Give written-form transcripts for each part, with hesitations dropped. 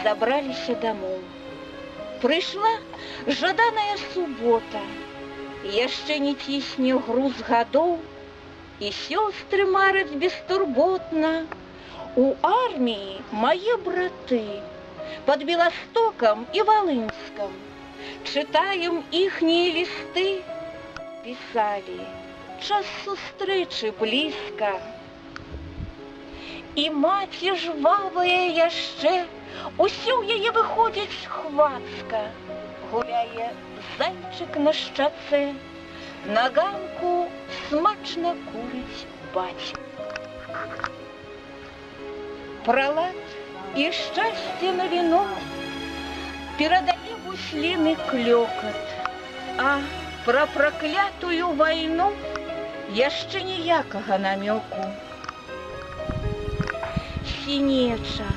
забраліся дамоў. Прыйшла жаданая субота, яшчэ не цісне груз гадоў, і сёстры мараць бестурботна. У арміі мае браты, пад Беластокам і Валынскам. Чытаем іхнія лісты, пісалі, час сустрэчы блізка. І маці жвавая яшчэ, усё ў яе выходзіць хвацка. Гуляе зайчык на шчацэ, на ганку смачна курыць бацька. Пра лад і шчасце на віно перадае бусліны клёкат, а пра праклятую вайну яшчэ ніякага намёку. Сінеча,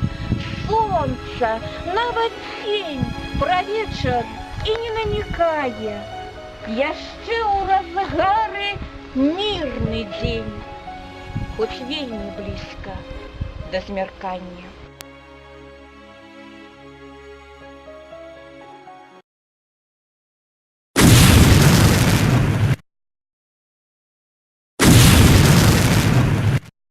сонца, нават цень пра вечар і не намікае. Яшчэ ў разгары мірны дзень, хоць вельмі блізка да змяркання.